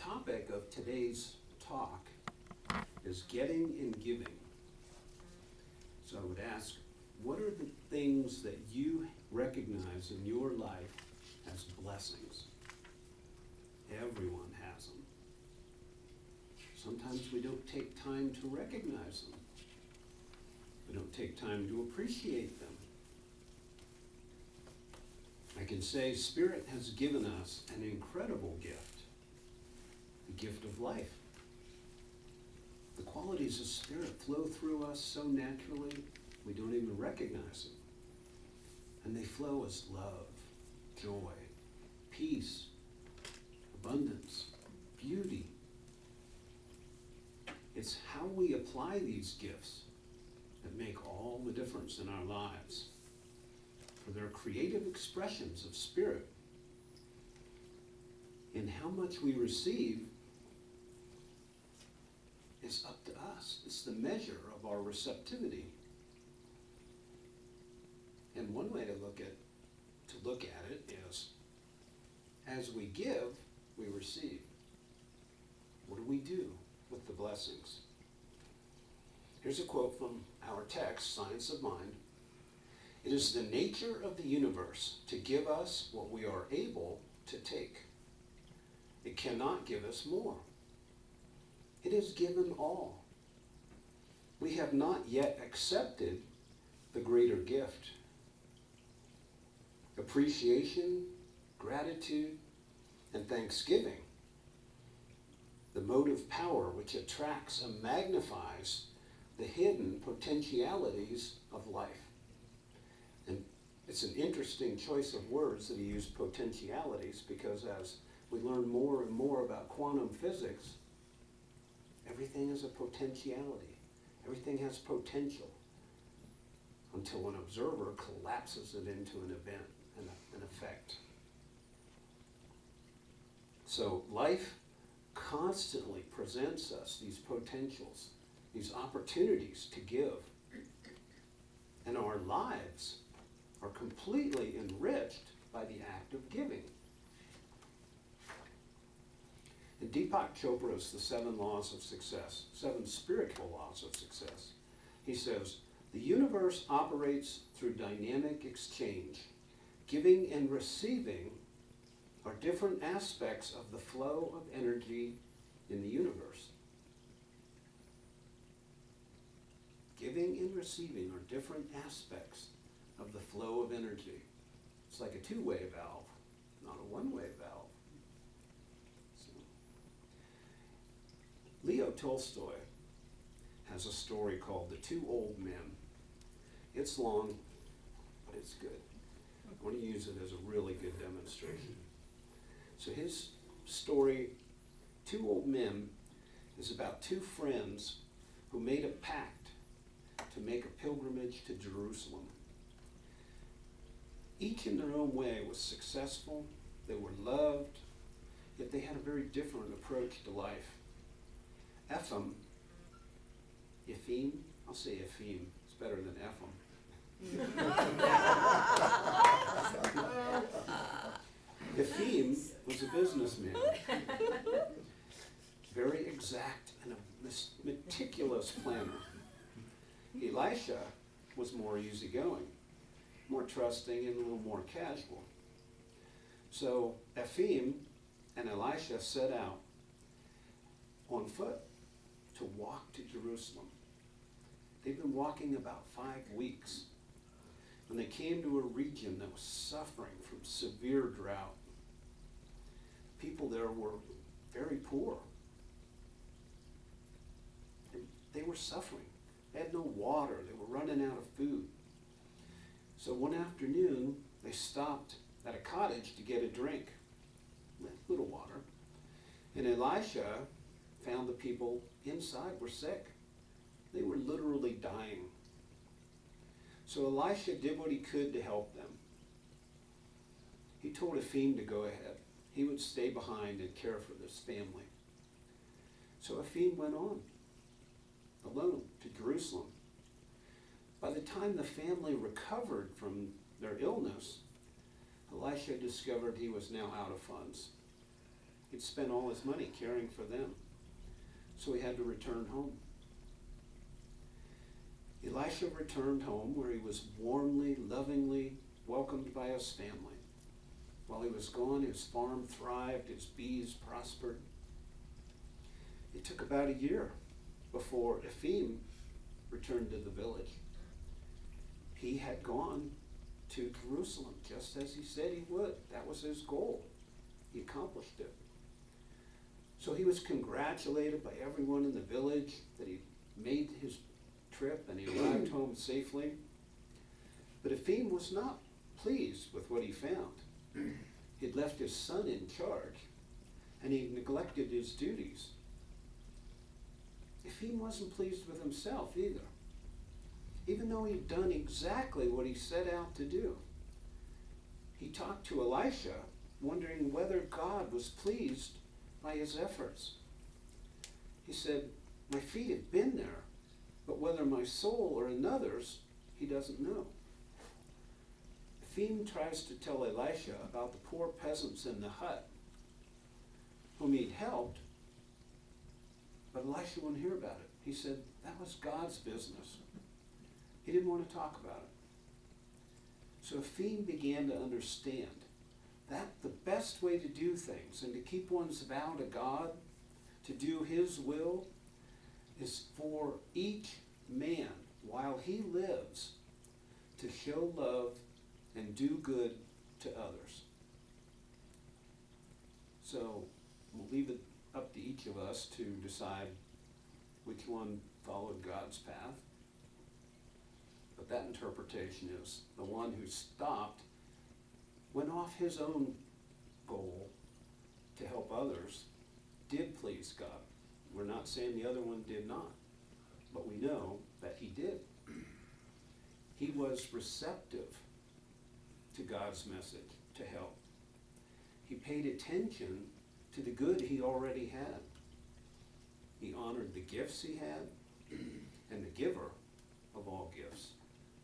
topic of today's talk is getting and giving. So I would ask, what are the things that you recognize in your life as blessings? Everyone has them. Sometimes we don't take time to recognize them. We don't take time to appreciate them. I can say Spirit has given us an incredible gift, the gift of life. The qualities of Spirit flow through us so naturally, we don't even recognize them. And they flow as love, joy, peace, abundance, beauty. It's how we apply these gifts that make all the difference in our lives. For they're creative expressions of Spirit. And how much we receive is up to us. It's the measure of our receptivity. And one way to look at it is, as we give, we receive. What do we do with the blessings? Here's a quote from our text, Science of Mind. It is the nature of the universe to give us what we are able to take. It cannot give us more. It is given all. We have not yet accepted the greater gift. Appreciation, gratitude, and thanksgiving, the motive power which attracts and magnifies the hidden potentialities of life. And it's an interesting choice of words that he used, potentialities, because as we learn more and more about quantum physics, everything is a potentiality. Everything has potential until an observer collapses it into an event, an effect. So life constantly presents us these potentials, these opportunities to give. And our lives are completely enriched by the act of giving. In Deepak Chopra's The 7 Laws of Success, 7 spiritual laws of success, he says, the universe operates through dynamic exchange. Giving and receiving are different aspects of the flow of energy in the universe. Giving and receiving are different aspects of the flow of energy. It's like a two-way valve, not a one-way valve. So, Leo Tolstoy has a story called The Two Old Men. It's long, but it's good. I want to use it as a really good demonstration. So his story, Two Old Men, is about two friends who made a pact to make a pilgrimage to Jerusalem. Each in their own way was successful, they were loved, yet they had a very different approach to life. Ephraim, I'll say Ephraim, it's better than Ephraim. Ephraim was a businessman, very exact and a meticulous planner. Elisha was more easygoing, more trusting, and a little more casual. So Ephraim and Elisha set out on foot to walk to Jerusalem. They'd been walking about 5 weeks when they came to a region that was suffering from severe drought. People there were very poor. They were suffering. They had no water. They were running out of food. So one afternoon, they stopped at a cottage to get a drink, with little water. And Elisha found the people inside were sick. They were literally dying. So Elisha did what he could to help them. He told Ephraim to go ahead. He would stay behind and care for this family. So Ephraim went on, alone, to Jerusalem. By the time the family recovered from their illness, Elisha discovered he was now out of funds. He'd spent all his money caring for them. So he had to return home. Elisha returned home where he was warmly, lovingly welcomed by his family. While he was gone, his farm thrived, his bees prospered. It took about a year before Ephraim returned to the village. He had gone to Jerusalem, just as he said he would. That was his goal. He accomplished it. So he was congratulated by everyone in the village that he made his trip and he arrived home safely. But Ephraim was not pleased with what he found. He'd left his son in charge, and he neglected his duties. Ephraim wasn't pleased with himself either, even though he'd done exactly what he set out to do. He talked to Elisha, wondering whether God was pleased by his efforts. He said, "My feet have been there, but whether my soul or another's, he doesn't know." Ephraim tries to tell Elisha about the poor peasants in the hut whom he'd helped, but Elisha wouldn't hear about it. He said that was God's business. He didn't want to talk about it. So Ephraim began to understand that the best way to do things and to keep one's vow to God, to do his will, is for each man, while he lives, to show love and do good to others. So we'll leave it up to each of us to decide which one followed God's path. But that interpretation is the one who stopped, went off his own goal to help others, did please God. We're not saying the other one did not, but we know that he did. He was receptive to God's message to help. He paid attention to the good he already had. He honored the gifts he had and the giver of all gifts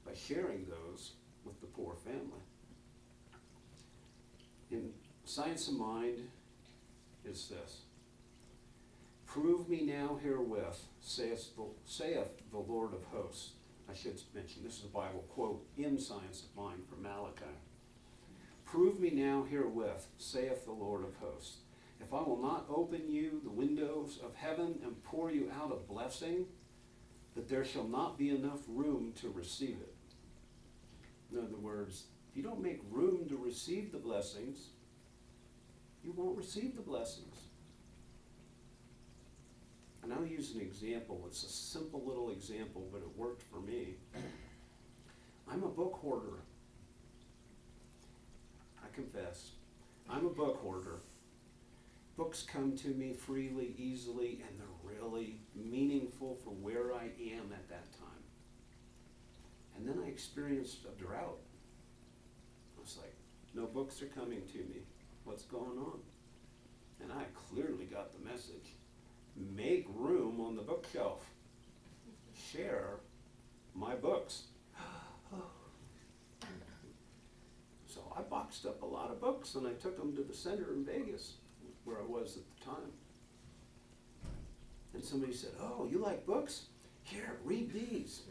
by sharing those with the poor family. In Science of Mind is this: "Prove me now herewith, saith the Lord of hosts." I should mention, this is a Bible quote in Science of Mind from Malachi. "Prove me now herewith, saith the Lord of hosts, if I will not open you the windows of heaven and pour you out a blessing, that there shall not be enough room to receive it." In other words, if you don't make room to receive the blessings, you won't receive the blessings. And I'll use an example. It's a simple little example, but it worked for me. I'm a book hoarder. I confess. I'm a book hoarder. Books come to me freely, easily, and they're really meaningful for where I am at that time. And then I experienced a drought. I was like, no books are coming to me. What's going on? And I clearly got the message. Make room on the bookshelf. Share my books. So I boxed up a lot of books and I took them to the center in Vegas, where I was at the time. And somebody said, "Oh, you like books? Here, read these."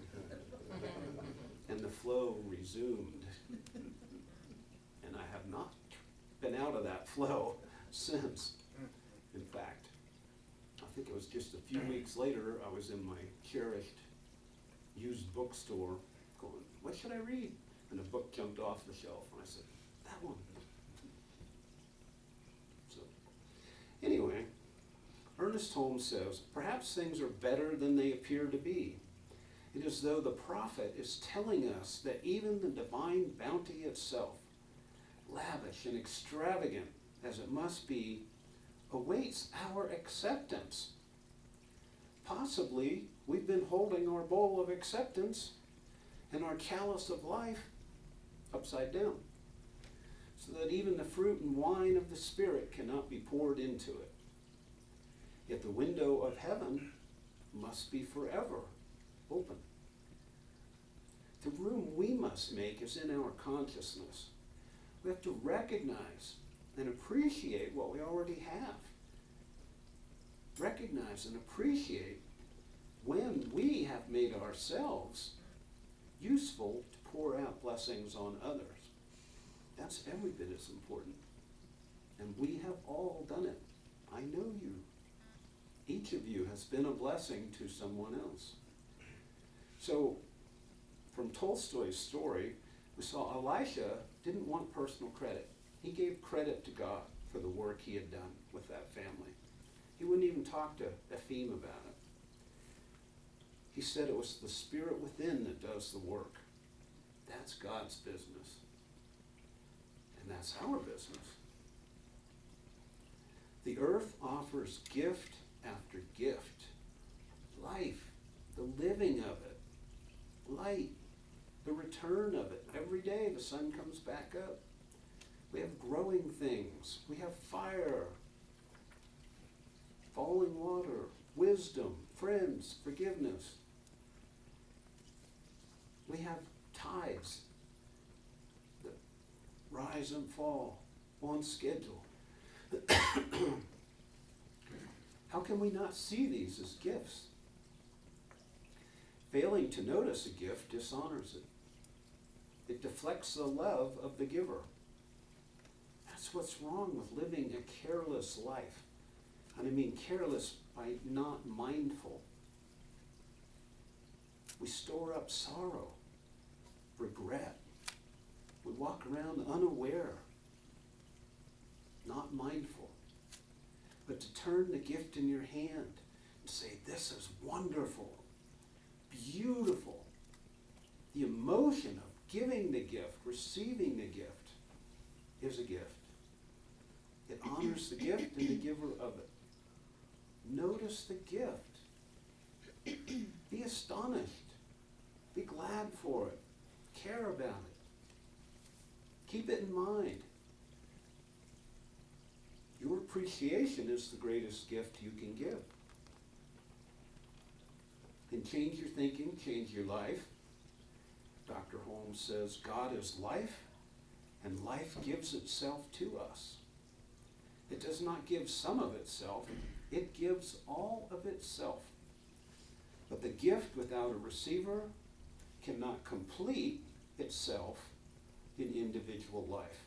And the flow resumed. And I have not been out of that flow since. In fact, I think it was just a few weeks later, I was in my cherished used bookstore going, "What should I read?" And a book jumped off the shelf, and I said, "That one." So, anyway, Ernest Holmes says, "Perhaps things are better than they appear to be. It is as though the prophet is telling us that even the divine bounty itself, lavish and extravagant as it must be, awaits our acceptance. Possibly we've been holding our bowl of acceptance and our chalice of life upside down, so that even the fruit and wine of the Spirit cannot be poured into it. Yet the window of heaven must be forever open. The room we must make is in our consciousness. We have to recognize and appreciate what we already have. Recognize and appreciate when we have made ourselves useful to pour out blessings on others. That's every bit as important. And we have all done it. I know you. Each of you has been a blessing to someone else. So, from Tolstoy's story, we saw Elisha didn't want personal credit. He gave credit to God for the work he had done with that family. He wouldn't even talk to Ephraim about it. He said it was the spirit within that does the work. That's God's business. And that's our business. The earth offers gift after gift. Life, the living of it, light, the return of it. Every day the sun comes back up. We have growing things. We have fire, falling water, wisdom, friends, forgiveness. We have tides that rise and fall on schedule. How can we not see these as gifts? Failing to notice a gift dishonors it. It deflects the love of the giver. That's what's wrong with living a careless life. And I mean careless by not mindful. We store up sorrow, regret. We walk around unaware, not mindful. But to turn the gift in your hand and say, this is wonderful, beautiful. The emotion of giving the gift, receiving the gift, is a gift. It honors the gift and the giver of it. Notice the gift. Be astonished. Be glad for it. Care about it. Keep it in mind. Your appreciation is the greatest gift you can give. Can change your thinking, change your life. Dr. Holmes says, God is life, and life gives itself to us. It does not give some of itself, it gives all of itself. But the gift without a receiver cannot complete itself in individual life.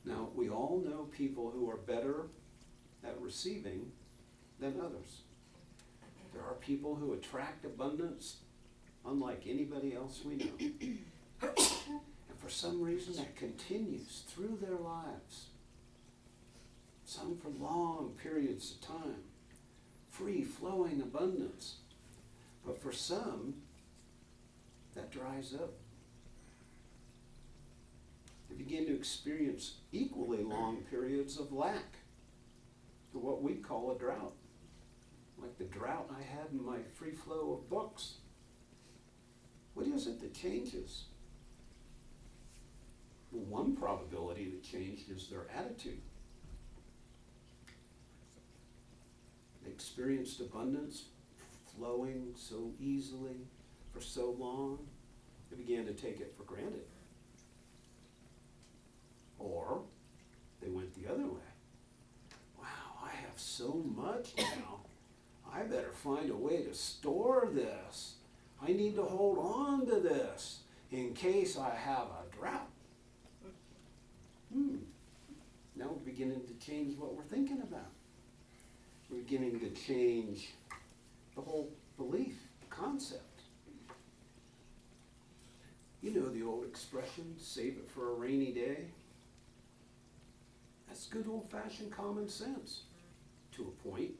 Now, we all know people who are better at receiving than others. There are people who attract abundance unlike anybody else we know. And for some reason that continues through their lives. Some for long periods of time. Free flowing abundance. But for some, that dries up. They begin to experience equally long periods of lack, or what we call a drought. Like the drought I had in my free flow of books. What is it that changes? Well, one probability that changed is their attitude. They experienced abundance flowing so easily for so long, they began to take it for granted. Or they went the other way. Wow, I have so much now. I better find a way to store this. I need to hold on to this in case I have a drought. Now we're beginning to change what we're thinking about. We're beginning to change the whole belief, concept. You know the old expression, save it for a rainy day. That's good old-fashioned common sense, to a point.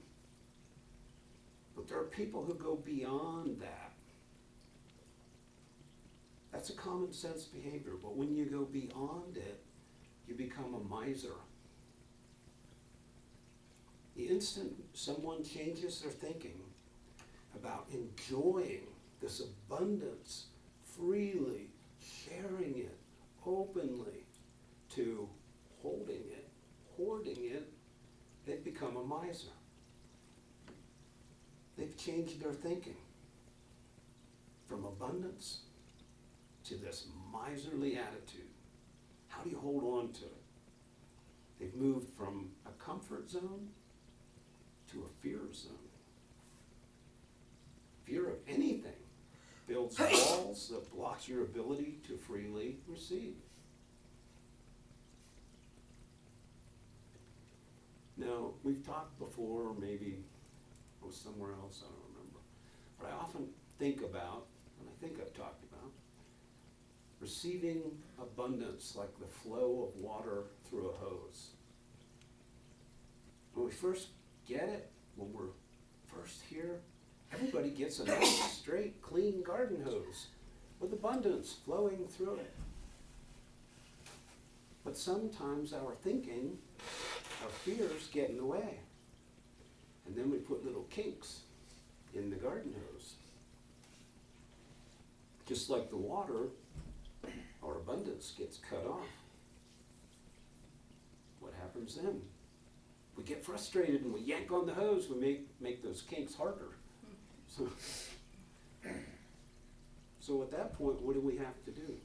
But there are people who go beyond that. That's a common sense behavior, but when you go beyond it, you become a miser. The instant someone changes their thinking about enjoying this abundance freely, sharing it openly, to holding it, hoarding it, they've become a miser. They've changed their thinking from abundance to this miserly attitude. How do you hold on to it? They've moved from a comfort zone to a fear zone. Fear of anything builds walls that block your ability to freely receive. Now, we've talked before, or maybe it was somewhere else, I don't remember, but I often think about, and I think I've talked about, receiving abundance like the flow of water through a hose. When we first get it, when we're first here, everybody gets a nice, straight, clean garden hose with abundance flowing through it. But sometimes our thinking, our fears get in the way. And then we put little kinks in the garden hose. Just like the water, our abundance gets cut off. What happens then? We get frustrated and we yank on the hose, we make those kinks harder. So at that point, what do we have to do?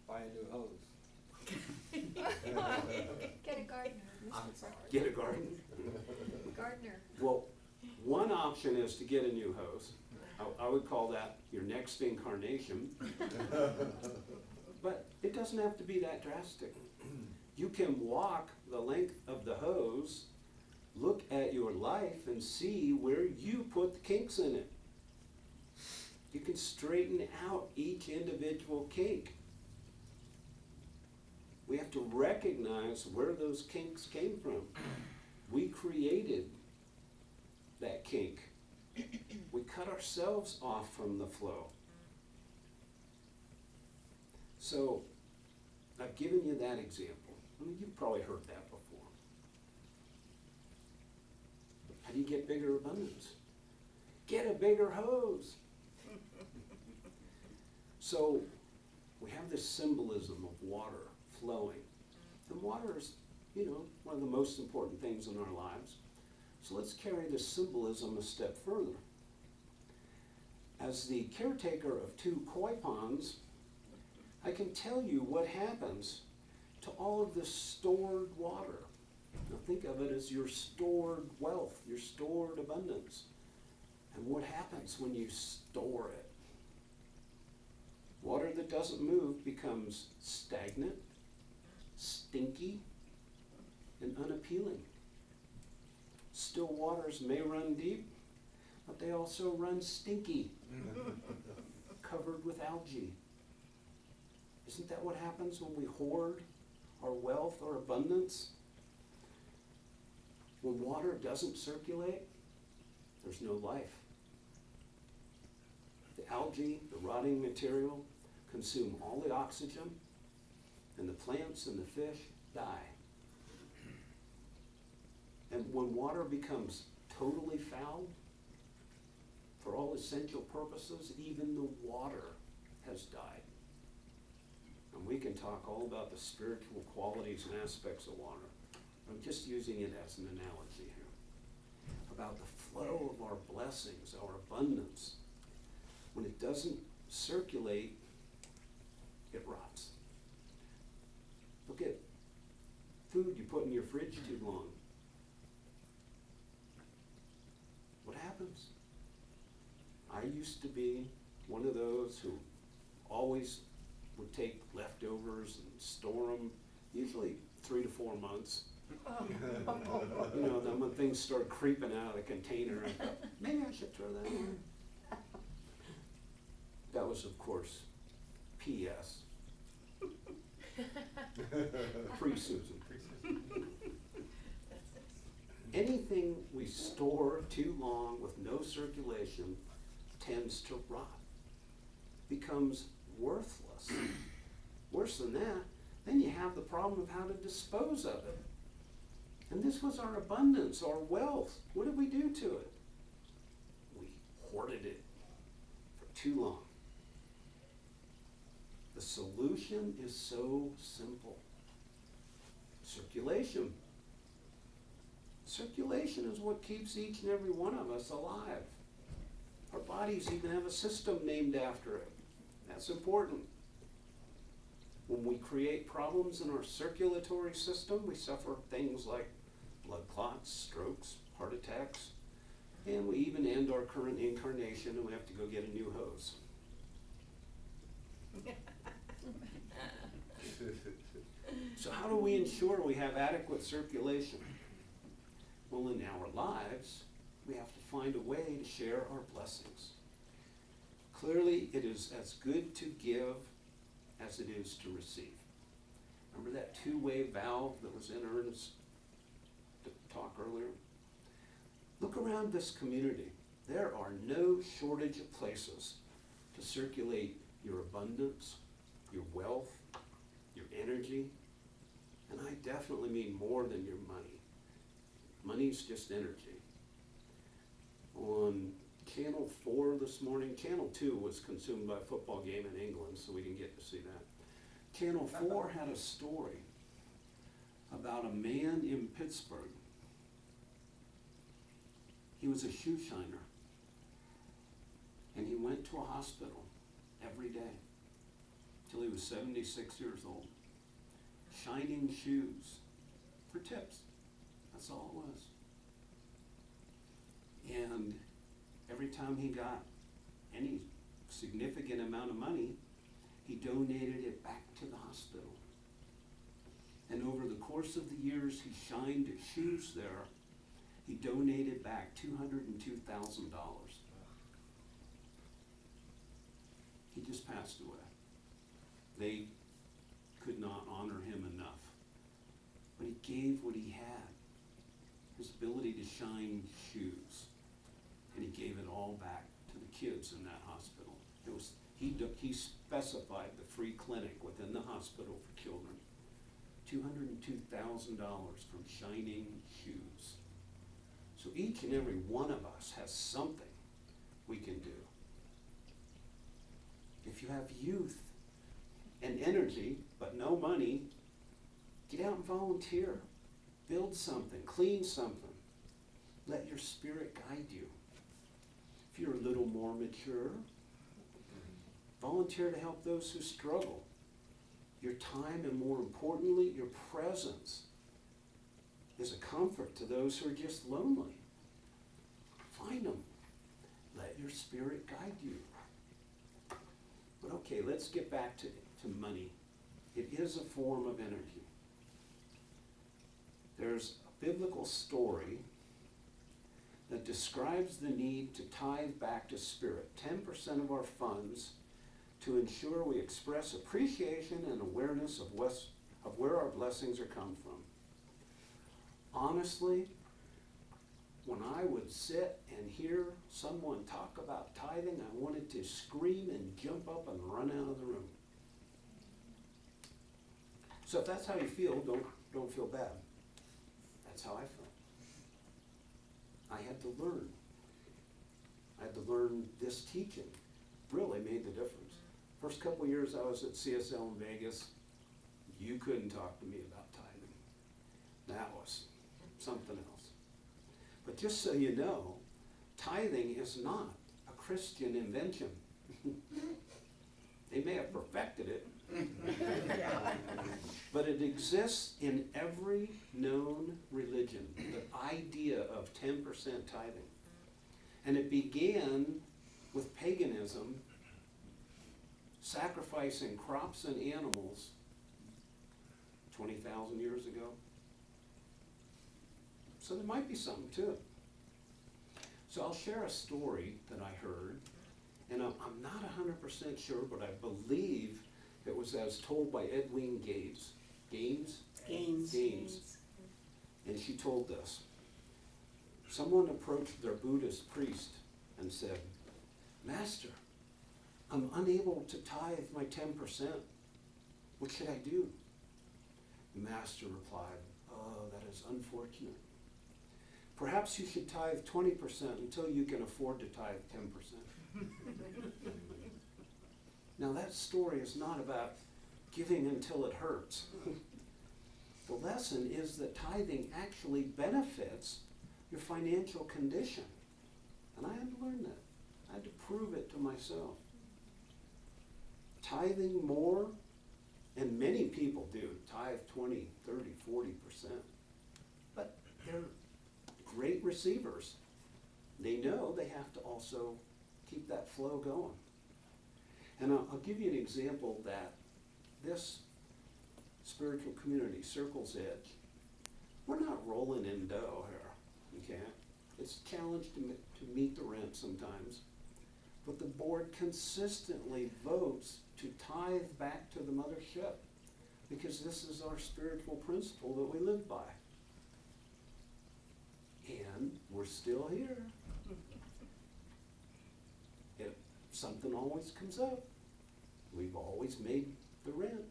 Buy a new hose. Get a gardener. I'm sorry. Get a garden? Gardener. Well, one option is to get a new hose. I would call that your next incarnation. But it doesn't have to be that drastic. You can walk the length of the hose, look at your life and see where you put the kinks in it. You can straighten out each individual kink. We have to recognize where those kinks came from. We created that kink. We cut ourselves off from the flow. So, I've given you that example. I mean, you've probably heard that before. How do you get bigger abundance? Get a bigger hose. So, we have this symbolism of water flowing. And water is, one of the most important things in our lives. So let's carry this symbolism a step further. As the caretaker of 2 koi ponds, I can tell you what happens to all of this stored water. Now think of it as your stored wealth, your stored abundance. And what happens when you store it? Water that doesn't move becomes stagnant, stinky, and unappealing. Still waters may run deep, but they also run stinky, covered with algae. Isn't that what happens when we hoard our wealth, our abundance? When water doesn't circulate, there's no life. The algae, the rotting material, consume all the oxygen, and the plants and the fish die. And when water becomes totally foul, for all essential purposes, even the water has died. And we can talk all about the spiritual qualities and aspects of water. I'm just using it as an analogy here. About the flow of our blessings, our abundance. When it doesn't circulate, it rots. Look at food you put in your fridge too long. What happens? I used to be one of those who always would take leftovers and store them, usually 3 to 4 months. Then when things start creeping out of the container, I thought, maybe I should throw that in. That was, of course, P.S. Pre-Susan. Anything we store too long with no circulation tends to rot, becomes worthless. Worse than that, then you have the problem of how to dispose of it. And this was our abundance, our wealth. What did we do to it? We hoarded it for too long. The solution is so simple. Circulation. Circulation is what keeps each and every one of us alive. Our bodies even have a system named after it. That's important. When we create problems in our circulatory system, we suffer things like blood clots, strokes, heart attacks, and we even end our current incarnation and we have to go get a new hose. So how do we ensure we have adequate circulation? Well, in our lives, we have to find a way to share our blessings. Clearly, it is as good to give as it is to receive. Remember that two-way valve that was in Ernest's talk earlier? Look around this community. There are no shortage of places to circulate your abundance, your wealth, your energy, and I definitely mean more than your money. Money's just energy. On Channel 4 this morning, Channel 2 was consumed by a football game in England, so we didn't get to see that. Channel 4 had a story about a man in Pittsburgh. He was a shoe shiner, and he went to a hospital every day till he was 76 years old, shining shoes for tips. That's all it was. And every time he got any significant amount of money, he donated it back to the hospital. And over the course of the years he shined shoes there, he donated back $202,000. He just passed away. They could not honor him enough. But he gave what he had, his ability to shine shoes. And he gave it all back to the kids in that hospital. He specified the free clinic within the hospital for children. $202,000 from shining shoes. So each and every one of us has something we can do. If you have youth and energy, but no money, get out and volunteer. Build something, clean something. Let your spirit guide you. If you're a little more mature, volunteer to help those who struggle. Your time, and more importantly, your presence is a comfort to those who are just lonely. Find them. Let your spirit guide you. But okay, let's get back to money. It is a form of energy. There's a biblical story that describes the need to tithe back to spirit, 10% of our funds, to ensure we express appreciation and awareness of where our blessings are come from. Honestly, when I would sit and hear someone talk about tithing, I wanted to scream and jump up and run out of the room. So if that's how you feel, don't feel bad. That's how I felt. I had to learn. I had to learn this teaching. Really made the difference. First couple of years I was at CSL in Vegas, you couldn't talk to me about tithing. That was something else. But just so you know, tithing is not a Christian invention. They may have perfected it, but it exists in every known religion, the idea of 10% tithing. And it began with paganism, sacrificing crops and animals 20,000 years ago. So there might be something to it. So I'll share a story that I heard, and I'm not 100% sure, but I believe it was as told by Edwin Gaines. Gaines. And she told this. Someone approached their Buddhist priest and said, "Master, I'm unable to tithe my 10%. What should I do?" The master replied, "Oh, that is unfortunate. Perhaps you should tithe 20% until you can afford to tithe 10%. Now that story is not about giving until it hurts. The lesson is that tithing actually benefits your financial condition. And I had to learn that. I had to prove it to myself. Tithing more And many people do, tithe 20, 30, 40%. But they're great receivers. They know they have to also keep that flow going. And I'll give you an example that this spiritual community, Circle's Edge, we're not rolling in dough here, okay? It's a challenge to meet the rent sometimes. But the board consistently votes to tithe back to the mothership because this is our spiritual principle that we live by. And we're still here. If something always comes up, we've always made the rent.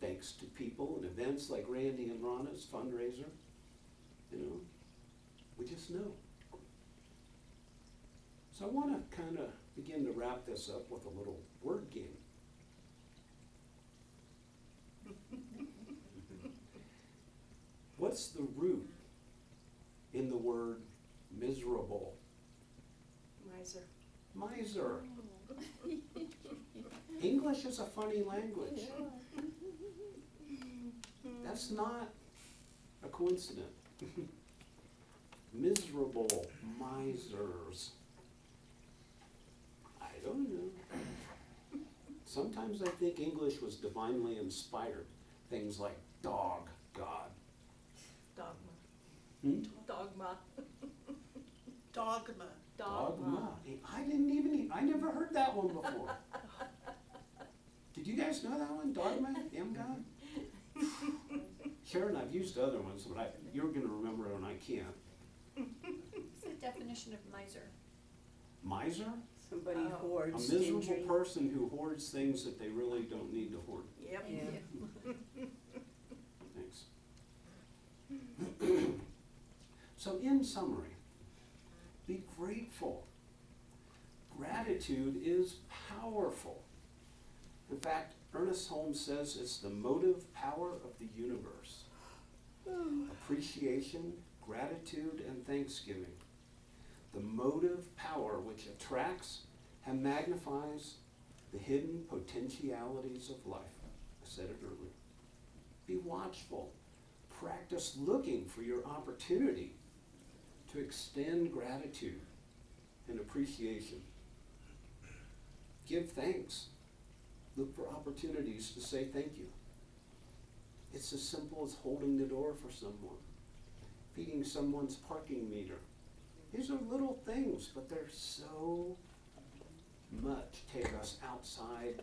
Thanks to people and events like Randy and Rana's fundraiser, you know, we just know. So I want to kind of begin to wrap this up with a little word game. What's the root in the word miserable? Miser. Miser. English is a funny language. That's not a coincidence. Miserable misers. I don't know. Sometimes I think English was divinely inspired. Things like dog, God. Dogma. Dogma. Dogma. Dogma. I never heard that one before. Did you guys know that one? Dogma? God? Sharon, I've used other ones, but you're gonna remember it and I can't. What's the definition of miser? Miser? Somebody Oh. A hoards, miserable stingy. person who hoards things that they really don't need to hoard. Yep. Yeah. Thanks. So in summary, be grateful. Gratitude is powerful. In fact, Ernest Holmes says it's the motive power of the universe. Appreciation, gratitude, and thanksgiving. The motive power which attracts and magnifies the hidden potentialities of life. I said it earlier. Be watchful. Practice looking for your opportunity to extend gratitude and appreciation. Give thanks. Look for opportunities to say thank you. It's as simple as holding the door for someone, feeding someone's parking meter. These are little things, but they're so much take us outside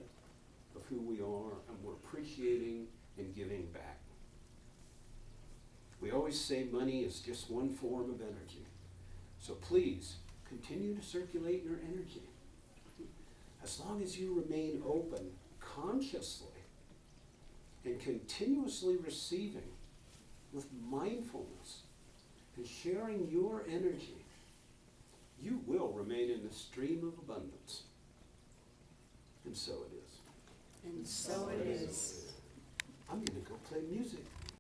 of who we are, and we're appreciating and giving back. We always say money is just one form of energy. So please, continue to circulate your energy. As long as you remain open, consciously, and continuously receiving with mindfulness and sharing your energy, you will remain in the stream of abundance. And so it is. And so it is. I'm going to go play music.